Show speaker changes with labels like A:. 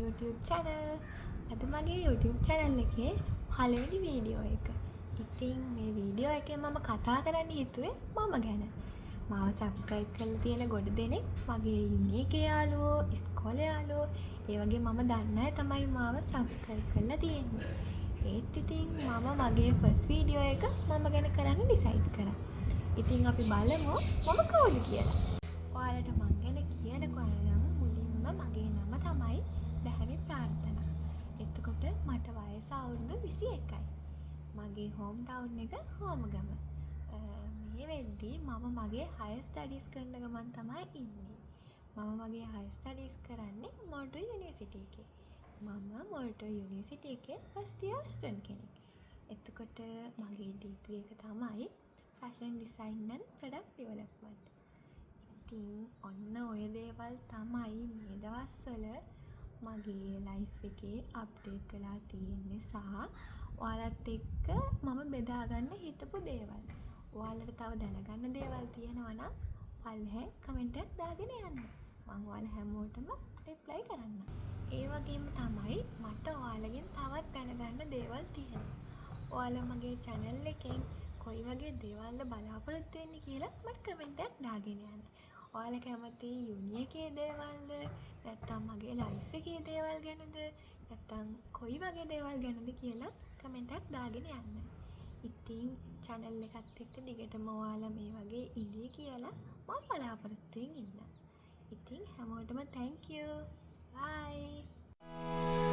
A: YouTube channel. අද මගේ YouTube channel එකේ පළවෙනි වීඩියෝ එක. ඉතින් මේ වීඩියෝ එකේ මම කතා කරන්න හිතුවේ මම ගැන. මාව subscribe කරලා තියෙන ගොඩ දෙනෙක් මගේ unique යාළුවෝ, ඉස්කෝලේ යාළුවෝ, ඒ වගේ මම දන්න අය තමයි මාව subscribe කරලා තියෙන්නේ. ඒත් ඉතින් මම මගේ first වීඩියෝ එක මම ගැන කරන්න decide කරා. ඉතින් අපි බලමු මම කවුද කියලා. ඔයාලට මං ගැන කියනකොට නම් මුලින්ම මගේ නම තමයි දැහැමි ප්‍රාර්ථනා. එතකොට මට වයස අවුරුදු 21යි. මගේ හෝම් ටවුන් එක හෝමගම. මේ වෙද්දී මම මගේ හයර් ස්ටඩීස් කරන ගමන් තමයි ඉන්නේ. මම මගේ හයර් ස්ටඩීස් කරන්නේ මොල්ටෝ යුනිවර්සිටි එකේ. මම මොල්ටෝ යුනිවර්සිටි එකේ ෆස්ට් ඉයර් ස්ටුඩන්ට් කෙනෙක්. එතකොට මගේ ඩිග්‍රී එක තමයි fashion design and product development. ඉතින් ඔන්න ඔය දේවල් තමයි මේ දවස්වල මගේ ලයිෆ් එකේ අප්ඩේට් වෙලා තියෙන්නේ සහ ඔයාලත් එක්ක මම බෙදාගන්න හිතපු දේවල්. ඔයාලට තව දැනගන්න දේවල් තියෙනවා නම් පල්ලෙහාන් කමෙන්ට් එකක් දාගෙන යන්න. මම ඔයාලා හැමෝටම රිප්ලයි කරන්නම්. ඒ වගේම තමයි මට ඔයාලගෙන් තවත් දැනගන්න දේවල් තියෙනවා. ඔයාලා මගේ channel එකෙන් කොයි වගේ දේවල්ද බලාපොරොත්තු වෙන්නේ කියලා මට කමෙන්ට් එකක් දාගෙන යන්න. ඔයාලා කැමති යුනි එකේ දේවල්ද නැත්නම් මගේ ලයිෆ් එකේ දේවල් ගැනද නැත්නම් කොයි වගේ දේවල් ගැනද කියලා කමෙන්ට් එකක් දාගෙන යන්න. ඉතින් channel එකත් එක්ක දිගටම ඔයාලා මේ වගේ ඉඳී කියලා මම බලාපොරොත්තු වෙමින් ඉන්නම්. ඉතින් හැමෝටම thank you. Bye.